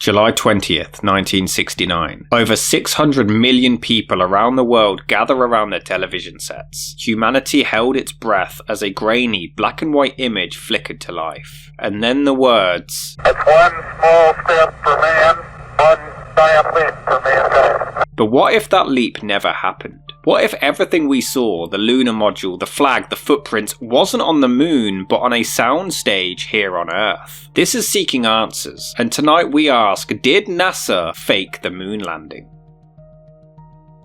July 20th, 1969. Over 600 million people around the world gather around their television sets. Humanity held its breath as a grainy, black and white image flickered to life. And then the words, "It's one small step for man, one giant leap for mankind." But what if that leap never happened? What if everything we saw, the lunar module, the flag, the footprints, wasn't on the moon but on a sound stage here on Earth? This is Seeking Answers, and tonight we ask, did NASA fake the moon landing?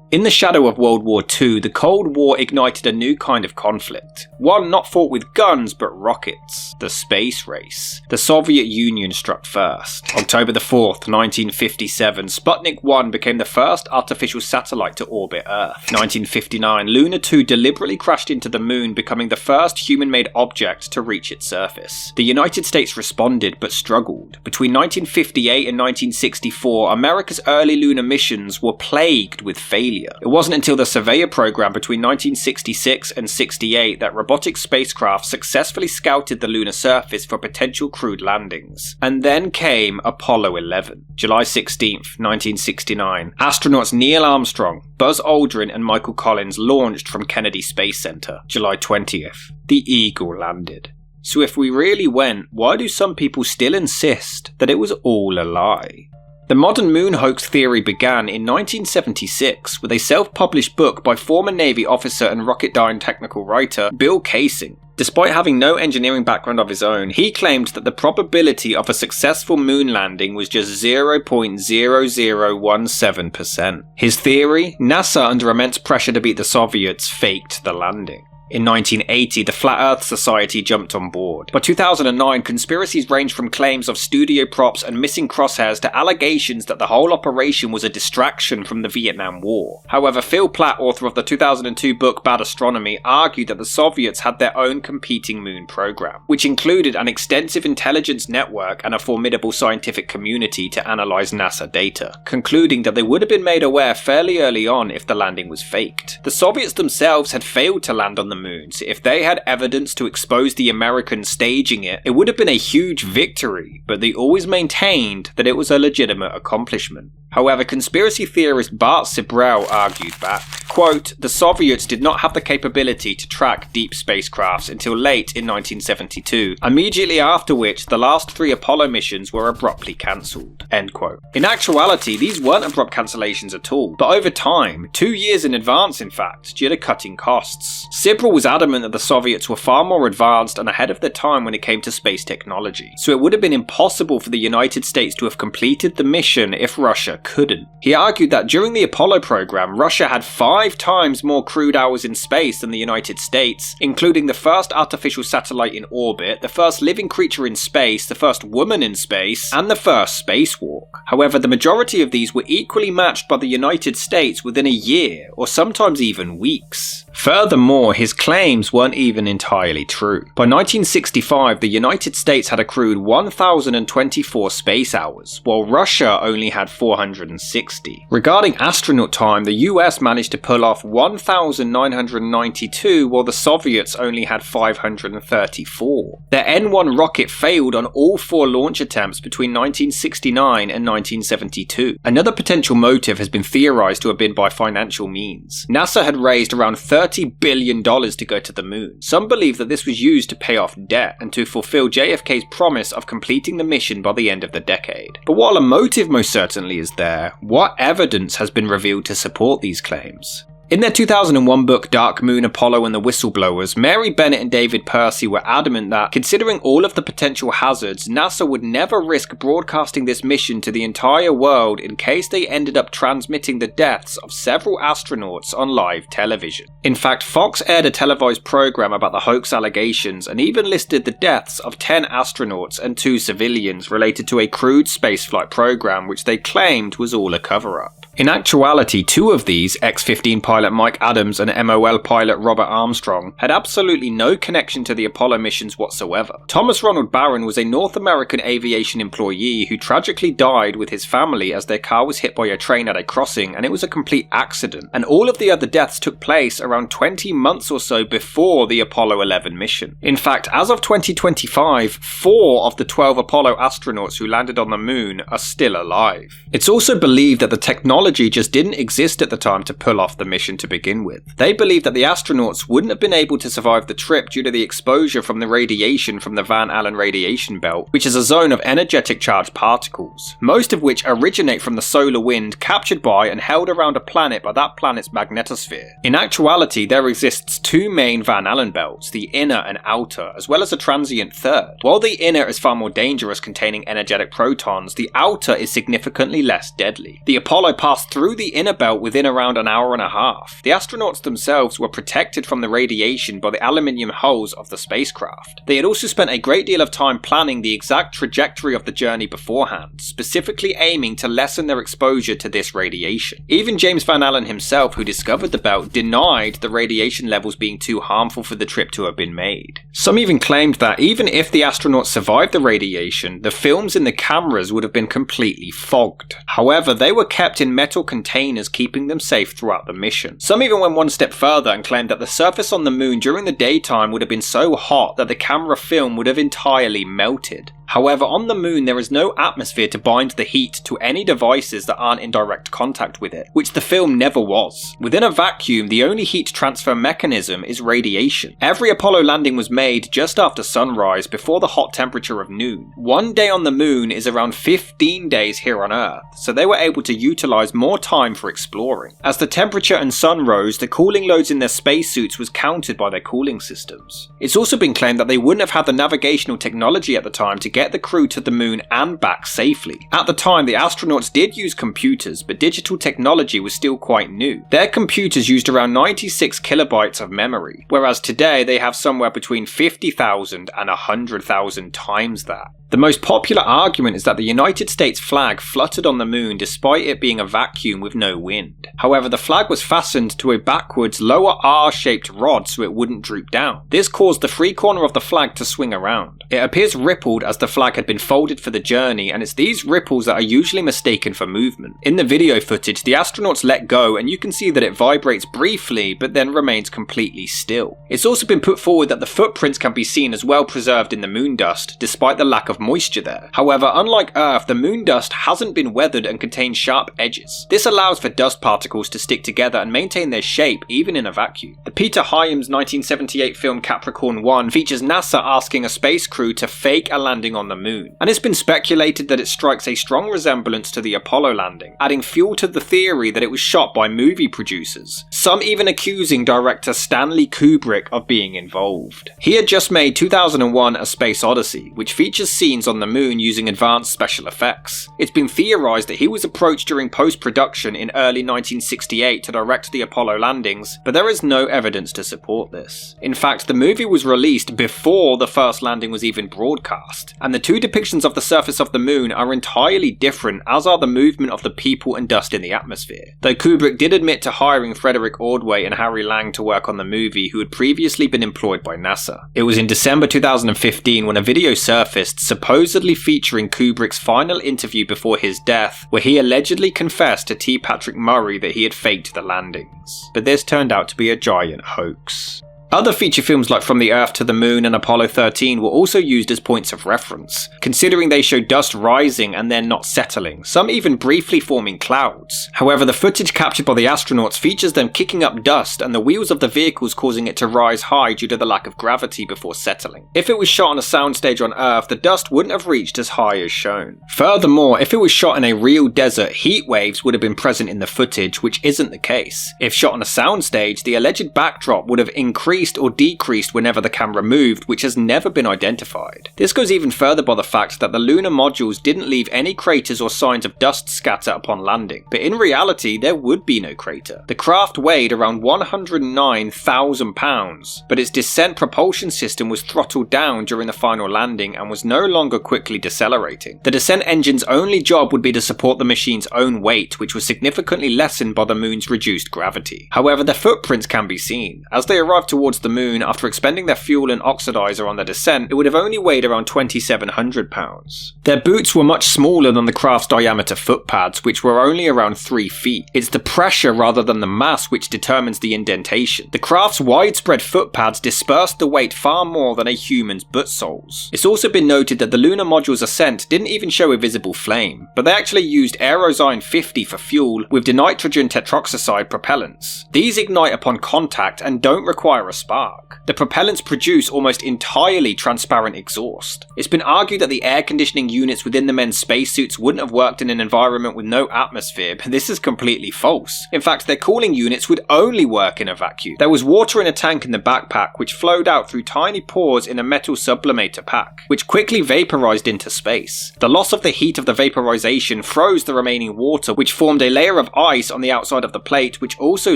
In the shadow of World War II, the Cold War ignited a new kind of conflict. One not fought with guns but rockets. The space race. The Soviet Union struck first. October the 4th, 1957, Sputnik 1 became the first artificial satellite to orbit Earth. 1959, Luna 2 deliberately crashed into the moon, becoming the first human-made object to reach its surface. The United States responded but struggled. Between 1958 and 1964, America's early lunar missions were plagued with failure. It wasn't until the Surveyor program between 1966 and 68 that robotic spacecraft successfully scouted the lunar surface for potential crewed landings. And then came Apollo 11. July 16th, 1969. Astronauts Neil Armstrong, Buzz Aldrin and Michael Collins launched from Kennedy Space Center. July 20th. The Eagle landed. So if we really went, why do some people still insist that it was all a lie? The modern moon hoax theory began in 1976 with a self-published book by former Navy officer and Rocketdyne technical writer Bill Kaysing. Despite having no engineering background of his own, he claimed that the probability of a successful moon landing was just 0.0017%. His theory? NASA, under immense pressure to beat the Soviets, faked the landing. In 1980, the Flat Earth Society jumped on board. By 2009, conspiracies ranged from claims of studio props and missing crosshairs to allegations that the whole operation was a distraction from the Vietnam War. However, Phil Platt, author of the 2002 book Bad Astronomy, argued that the Soviets had their own competing moon program, which included an extensive intelligence network and a formidable scientific community to analyze NASA data, concluding that they would have been made aware fairly early on if the landing was faked. The Soviets themselves had failed to land on the moon, so if they had evidence to expose the Americans staging it, it would have been a huge victory, but they always maintained that it was a legitimate accomplishment. However, conspiracy theorist Bart Sibrel argued back, quote, "The Soviets did not have the capability to track deep spacecrafts until late in 1972, immediately after which the last 3 Apollo missions were abruptly cancelled." End quote. In actuality, these weren't abrupt cancellations at all, but over time, 2 years in advance in fact, due to cutting costs. Sibrel was adamant that the Soviets were far more advanced and ahead of their time when it came to space technology, so it would have been impossible for the United States to have completed the mission if Russia couldn't. He argued that during the Apollo program, Russia had 5 times more crewed hours in space than the United States, including the first artificial satellite in orbit, the first living creature in space, the first woman in space, and the first spacewalk. However, the majority of these were equally matched by the United States within a year, or sometimes even weeks. Furthermore, his claims weren't even entirely true. By 1965, the United States had accrued 1,024 space hours, while Russia only had 460. Regarding astronaut time, the US managed to pull off 1,992, while the Soviets only had 534. Their N-1 rocket failed on all 4 launch attempts between 1969 and 1972. Another potential motive has been theorized to have been by financial means. NASA had raised around $30 billion to go to the moon. Some believe that this was used to pay off debt and to fulfill JFK's promise of completing the mission by the end of the decade. But while a motive most certainly is there, what evidence has been revealed to support these claims? In their 2001 book Dark Moon, Apollo and the Whistleblowers, Mary Bennett and David Percy were adamant that, considering all of the potential hazards, NASA would never risk broadcasting this mission to the entire world in case they ended up transmitting the deaths of several astronauts on live television. In fact, Fox aired a televised program about the hoax allegations and even listed the deaths of 10 astronauts and 2 civilians related to a crewed spaceflight program which they claimed was all a cover-up. In actuality, two of these, X-15 pilot Mike Adams and MOL pilot Robert Armstrong, had absolutely no connection to the Apollo missions whatsoever. Thomas Ronald Barron was a North American aviation employee who tragically died with his family as their car was hit by a train at a crossing, and it was a complete accident, and all of the other deaths took place around 20 months or so before the Apollo 11 mission. In fact, as of 2025, 4 of the 12 Apollo astronauts who landed on the moon are still alive. It's also believed that the technology just didn't exist at the time to pull off the mission to begin with. They believe that the astronauts wouldn't have been able to survive the trip due to the exposure from the radiation from the Van Allen radiation belt, which is a zone of energetic charged particles, most of which originate from the solar wind captured by and held around a planet by that planet's magnetosphere. In actuality, there exists 2 main Van Allen belts, the inner and outer, as well as a transient third. While the inner is far more dangerous, containing energetic protons, the outer is significantly less deadly. The Apollo passed through the inner belt within around an hour and a half. The astronauts themselves were protected from the radiation by the aluminium hulls of the spacecraft. They had also spent a great deal of time planning the exact trajectory of the journey beforehand, specifically aiming to lessen their exposure to this radiation. Even James Van Allen himself, who discovered the belt, denied the radiation levels being too harmful for the trip to have been made. Some even claimed that even if the astronauts survived the radiation, the films in the cameras would have been completely fogged. However, they were kept in metal containers, keeping them safe throughout the mission. Some even went one step further and claimed that the surface on the moon during the daytime would have been so hot that the camera film would have entirely melted. However, on the moon there is no atmosphere to bind the heat to any devices that aren't in direct contact with it, which the film never was. Within a vacuum, the only heat transfer mechanism is radiation. Every Apollo landing was made just after sunrise, before the hot temperature of noon. One day on the moon is around 15 days here on Earth, so they were able to utilize more time for exploring. As the temperature and sun rose, the cooling loads in their spacesuits was countered by their cooling systems. It's also been claimed that they wouldn't have had the navigational technology at the time to get the crew to the moon and back safely. At the time, the astronauts did use computers, but digital technology was still quite new. Their computers used around 96 kilobytes of memory, whereas today they have somewhere between 50,000 and 100,000 times that. The most popular argument is that the United States flag fluttered on the moon despite it being a vacuum with no wind. However, the flag was fastened to a backwards lower R-shaped rod so it wouldn't droop down. This caused the free corner of the flag to swing around. It appears rippled as the flag had been folded for the journey, and it's these ripples that are usually mistaken for movement. In the video footage, the astronauts let go and you can see that it vibrates briefly but then remains completely still. It's also been put forward that the footprints can be seen as well preserved in the moon dust despite the lack of moisture there. However, unlike Earth, the moon dust hasn't been weathered and contains sharp edges. This allows for dust particles to stick together and maintain their shape even in a vacuum. The Peter Hyams 1978 film Capricorn 1 features NASA asking a space crew to fake a landing on the moon, and it's been speculated that it strikes a strong resemblance to the Apollo landing, adding fuel to the theory that it was shot by movie producers, some even accusing director Stanley Kubrick of being involved. He had just made 2001 A Space Odyssey, which features scenes on the moon using advanced special effects. It's been theorized that he was approached during post-production in early 1968 to direct the Apollo landings, but there is no evidence to support this. In fact, the movie was released before the first landing was even broadcast, and the two depictions of the surface of the moon are entirely different, as are the movement of the people and dust in the atmosphere. Though Kubrick did admit to hiring Frederick Ordway and Harry Lang to work on the movie, who had previously been employed by NASA. It was in December 2015 when a video surfaced supposedly featuring Kubrick's final interview before his death, where he allegedly confessed to T. Patrick Murray that he had faked the landings. But this turned out to be a giant hoax. Other feature films like From the Earth to the Moon and Apollo 13 were also used as points of reference, considering they show dust rising and then not settling, some even briefly forming clouds. However, the footage captured by the astronauts features them kicking up dust and the wheels of the vehicles causing it to rise high due to the lack of gravity before settling. If it was shot on a soundstage on Earth, the dust wouldn't have reached as high as shown. Furthermore, if it was shot in a real desert, heat waves would have been present in the footage, which isn't the case. If shot on a soundstage, the alleged backdrop would have increased increased or decreased whenever the camera moved, which has never been identified. This goes even further by the fact that the lunar modules didn't leave any craters or signs of dust scatter upon landing, but in reality there would be no crater. The craft weighed around 109,000 pounds, but its descent propulsion system was throttled down during the final landing and was no longer quickly decelerating. The descent engine's only job would be to support the machine's own weight, which was significantly lessened by the moon's reduced gravity. However, their footprints can be seen. As they arrived towards the moon after expending their fuel and oxidizer on their descent, it would have only weighed around 2,700 pounds. Their boots were much smaller than the craft's diameter footpads, which were only around 3 feet. It's the pressure rather than the mass which determines the indentation. The craft's widespread footpads dispersed the weight far more than a human's butt soles. It's also been noted that the lunar module's ascent didn't even show a visible flame, but they actually used Aerozyne 50 for fuel with dinitrogen tetroxide propellants. These ignite upon contact and don't require a spark. The propellants produce almost entirely transparent exhaust. It's been argued that the air conditioning units within the men's spacesuits wouldn't have worked in an environment with no atmosphere, but this is completely false. In fact, their cooling units would only work in a vacuum. There was water in a tank in the backpack which flowed out through tiny pores in a metal sublimator pack, which quickly vaporized into space. The loss of the heat of the vaporization froze the remaining water, which formed a layer of ice on the outside of the plate, which also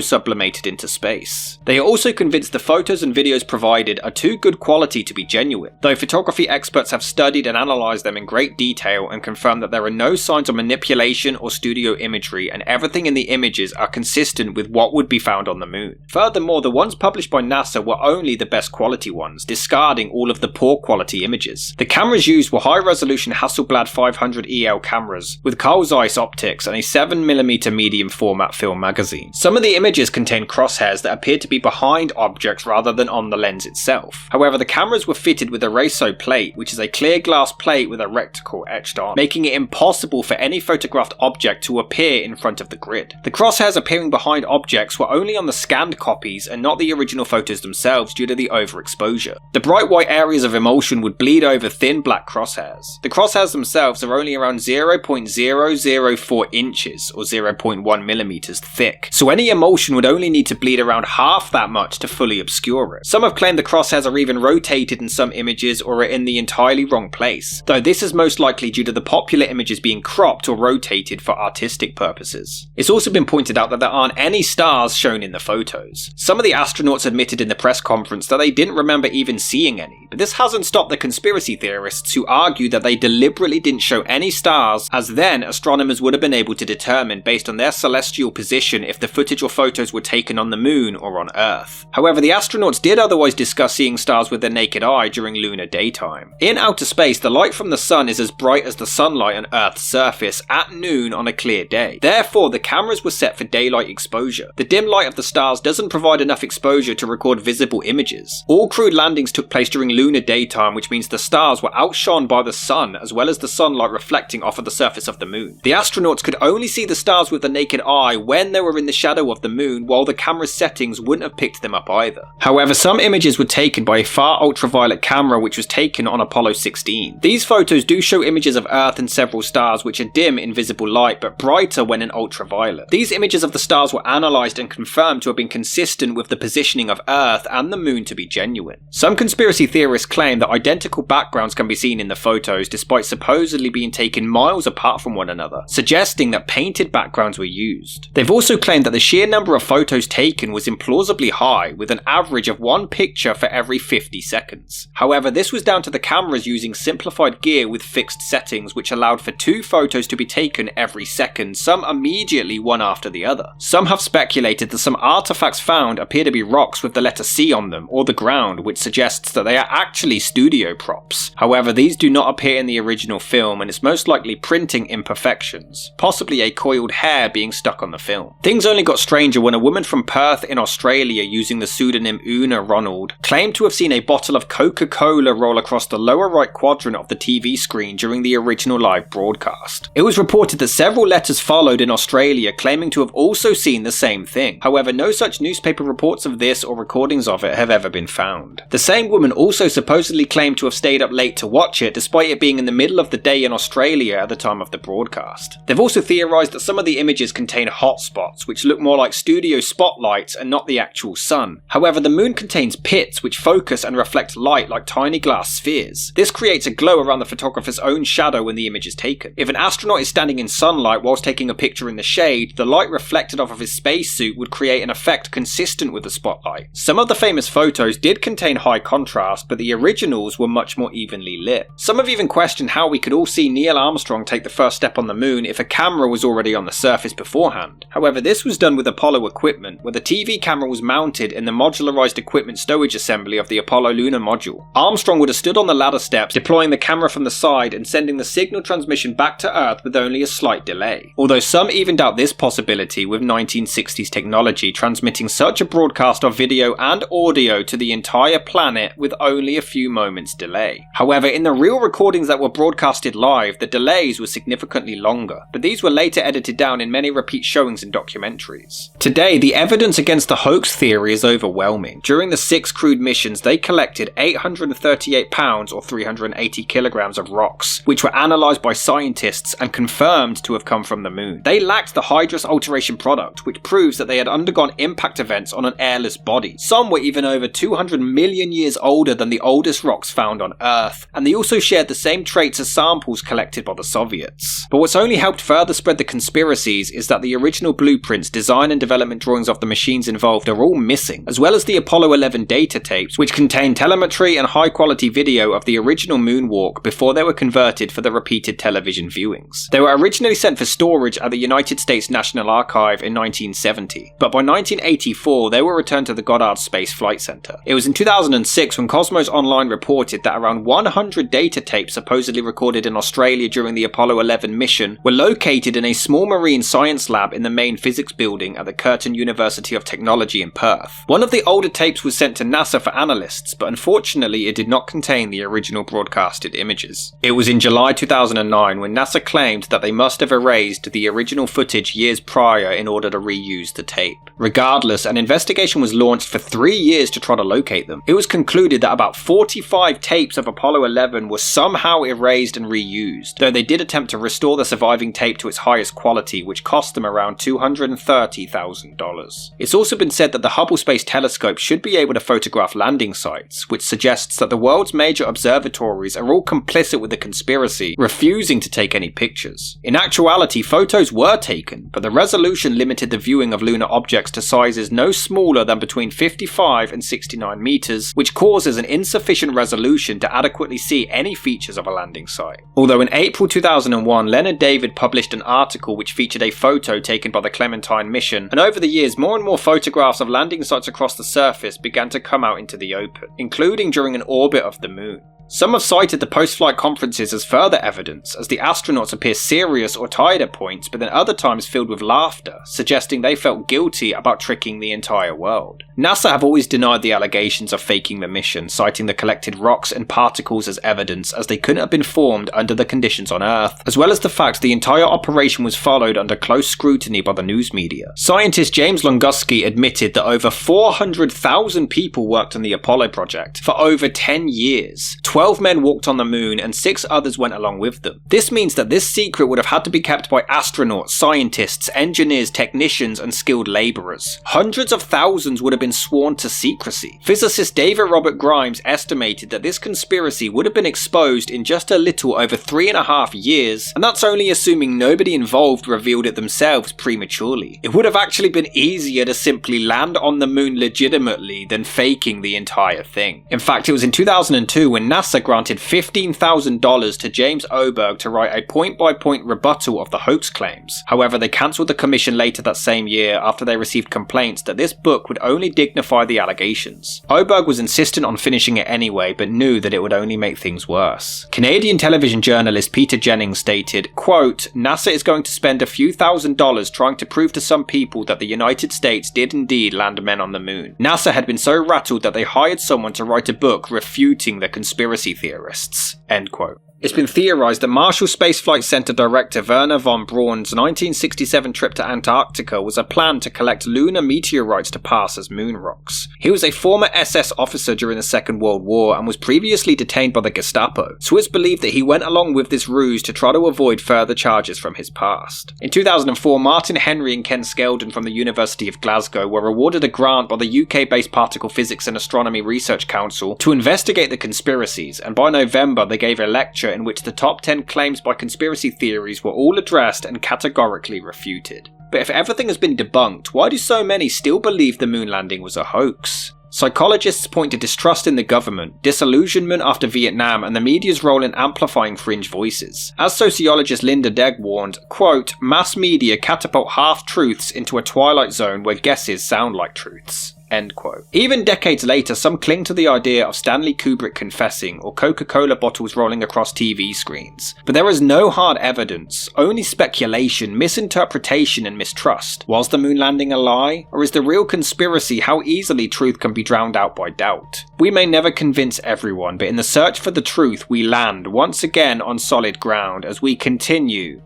sublimated into space. They are also convinced the photos and videos provided are too good quality to be genuine, though photography experts have studied and analysed them in great detail and confirmed that there are no signs of manipulation or studio imagery, and everything in the images are consistent with what would be found on the moon. Furthermore, the ones published by NASA were only the best quality ones, discarding all of the poor quality images. The cameras used were high-resolution Hasselblad 500 EL cameras with Carl Zeiss optics and a 7mm medium format film magazine. Some of the images contain crosshairs that appeared to be behind objects rather than on the lens itself. However, the cameras were fitted with a Raso plate, which is a clear glass plate with a reticle etched on, making it impossible for any photographed object to appear in front of the grid. The crosshairs appearing behind objects were only on the scanned copies and not the original photos themselves due to the overexposure. The bright white areas of emulsion would bleed over thin black crosshairs. The crosshairs themselves are only around 0.004 inches or 0.1mm thick, so any emulsion would only need to bleed around half that much to fully obscure it. Some have claimed the crosshairs are even rotated in some images or are in the entirely wrong place, though this is most likely due to the popular images being cropped or rotated for artistic purposes. It's also been pointed out that there aren't any stars shown in the photos. Some of the astronauts admitted in the press conference that they didn't remember even seeing any, but this hasn't stopped the conspiracy theorists who argue that they deliberately didn't show any stars, as then astronomers would have been able to determine based on their celestial position if the footage or photos were taken on the moon or on Earth. However, the astronauts did otherwise discuss seeing stars with their naked eye during lunar daytime. In outer space, the light from the sun is as bright as the sunlight on Earth's surface at noon on a clear day. Therefore, the cameras were set for daylight exposure. The dim light of the stars doesn't provide enough exposure to record visible images. All crewed landings took place during lunar daytime, which means the stars were outshone by the sun as well as the sunlight reflecting off of the surface of the moon. The astronauts could only see the stars with the naked eye when they were in the shadow of the moon, while the camera's settings wouldn't have picked them up either. However, some images were taken by a far ultraviolet camera which was taken on Apollo 16. These photos do show images of Earth and several stars which are dim in visible light but brighter when in ultraviolet. These images of the stars were analysed and confirmed to have been consistent with the positioning of Earth and the moon to be genuine. Some conspiracy theorists claim that identical backgrounds can be seen in the photos despite supposedly being taken miles apart from one another, suggesting that painted backgrounds were used. They've also claimed that the sheer number of photos taken was implausibly high, with an average of one picture for every 50 seconds. However, this was down to the cameras using simplified gear with fixed settings which allowed for 2 photos to be taken every second, some immediately one after the other. Some have speculated that some artifacts found appear to be rocks with the letter C on them, or the ground, which suggests that they are actually studio props. However, these do not appear in the original film, and it's most likely printing imperfections, possibly a coiled hair being stuck on the film. Things only got stranger when a woman from Perth in Australia, using the pseudonym Una Ronald, claimed to have seen a bottle of Coca-Cola roll across the lower right quadrant of the TV screen during the original live broadcast. It was reported that several letters followed in Australia claiming to have also seen the same thing. However, no such newspaper reports of this or recordings of it have ever been found. The same woman also supposedly claimed to have stayed up late to watch it despite it being in the middle of the day in Australia at the time of the broadcast. They've also theorised that some of the images contain hotspots which look more like studio spotlights and not the actual sun. However, However, the moon contains pits which focus and reflect light like tiny glass spheres. This creates a glow around the photographer's own shadow when the image is taken. If an astronaut is standing in sunlight whilst taking a picture in the shade, the light reflected off of his spacesuit would create an effect consistent with the spotlight. Some of the famous photos did contain high contrast, but the originals were much more evenly lit. Some have even questioned how we could all see Neil Armstrong take the first step on the moon if a camera was already on the surface beforehand. However, this was done with Apollo equipment, where the TV camera was mounted in the modularized equipment stowage assembly of the Apollo lunar module. Armstrong would have stood on the ladder steps, deploying the camera from the side and sending the signal transmission back to Earth with only a slight delay. Although some even doubt this possibility, with 1960s technology transmitting such a broadcast of video and audio to the entire planet with only a few moments delay. However, in the real recordings that were broadcasted live, the delays were significantly longer, but these were later edited down in many repeat showings and documentaries. Today, the evidence against the hoax theory is overwhelming. During the 6 crewed missions, they collected 838 pounds or 380 kilograms of rocks, which were analysed by scientists and confirmed to have come from the moon. They lacked the hydrous alteration product, which proves that they had undergone impact events on an airless body. Some were even over 200 million years older than the oldest rocks found on Earth, and they also shared the same traits as samples collected by the Soviets. But what's only helped further spread the conspiracies is that the original blueprints, design and development drawings of the machines involved are all missing, as well as the Apollo 11 data tapes, which contain telemetry and high quality video of the original moonwalk before they were converted for the repeated television viewings. They were originally sent for storage at the United States National Archive in 1970, but by 1984 they were returned to the Goddard Space Flight Center. It was in 2006 when Cosmos Online reported that around 100 data tapes supposedly recorded in Australia during the Apollo 11 mission were located in a small marine science lab in the main physics building at the Curtin University of Technology in Perth. One of the older tapes was sent to NASA for analysts, but unfortunately it did not contain the original broadcasted images. It was in July 2009 when NASA claimed that they must have erased the original footage years prior in order to reuse the tape. Regardless, an investigation was launched for 3 years to try to locate them. It was concluded that about 45 tapes of Apollo 11 were somehow erased and reused, though they did attempt to restore the surviving tape to its highest quality, which cost them around $230,000. It's also been said that the Hubble Space Telescope should be able to photograph landing sites, which suggests that the world's major observatories are all complicit with the conspiracy, refusing to take any pictures. In actuality, photos were taken, but the resolution limited the viewing of lunar objects to sizes no smaller than between 55 and 69 meters, which causes an insufficient resolution to adequately see any features of a landing site. Although in April 2001, Leonard David published an article which featured a photo taken by the Clementine mission, and over the years more and more photographs of landing sites across the surface began to come out into the open, including during an orbit of the moon. Some have cited the post-flight conferences as further evidence, as the astronauts appear serious or tired at points, but then other times filled with laughter, suggesting they felt guilty about tricking the entire world. NASA have always denied the allegations of faking the mission, citing the collected rocks and particles as evidence, as they couldn't have been formed under the conditions on Earth, as well as the fact the entire operation was followed under close scrutiny by the news media. Scientist James Longuski admitted that over 400,000 people worked on the Apollo project for over 10 years. 12 men walked on the moon and 6 others went along with them. This means that this secret would have had to be kept by astronauts, scientists, engineers, technicians and skilled labourers. Hundreds of thousands would have been sworn to secrecy. Physicist David Robert Grimes estimated that this conspiracy would have been exposed in just a little over 3.5 years, and that's only assuming nobody involved revealed it themselves prematurely. It would have actually been easier to simply land on the moon legitimately than faking the entire thing. In fact, it was in 2002 when NASA granted $15,000 to James Oberg to write a point-by-point rebuttal of the hoax claims. However, they cancelled the commission later that same year after they received complaints that this book would only dignify the allegations. Oberg was insistent on finishing it anyway, but knew that it would only make things worse. Canadian television journalist Peter Jennings stated, quote, "NASA is going to spend a few $1,000s trying to prove to some people that the United States did indeed land men on the moon. NASA had been so rattled that they hired someone to write a book refuting the conspiracy theorists." End quote. It's been theorized that Marshall Space Flight Center director Werner von Braun's 1967 trip to Antarctica was a plan to collect lunar meteorites to pass as moon rocks. He was a former SS officer during the Second World War and was previously detained by the Gestapo, so it's believed that he went along with this ruse to try to avoid further charges from his past. In 2004, Martin Henry and Ken Skeldon from the University of Glasgow were awarded a grant by the UK-based Particle Physics and Astronomy Research Council to investigate the conspiracies, and by November they gave a lecture in which the top 10 claims by conspiracy theories were all addressed and categorically refuted. But if everything has been debunked, why do so many still believe the moon landing was a hoax? Psychologists point to distrust in the government, disillusionment after Vietnam, and the media's role in amplifying fringe voices. As sociologist Linda Degg warned, quote, "Mass media catapult half-truths into a twilight zone where guesses sound like truths." End quote. Even decades later, some cling to the idea of Stanley Kubrick confessing or Coca-Cola bottles rolling across TV screens. But there is no hard evidence, only speculation, misinterpretation and mistrust. Was the moon landing a lie? Or is the real conspiracy how easily truth can be drowned out by doubt? We may never convince everyone, but in the search for the truth we land once again on solid ground as we continue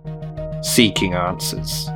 seeking answers.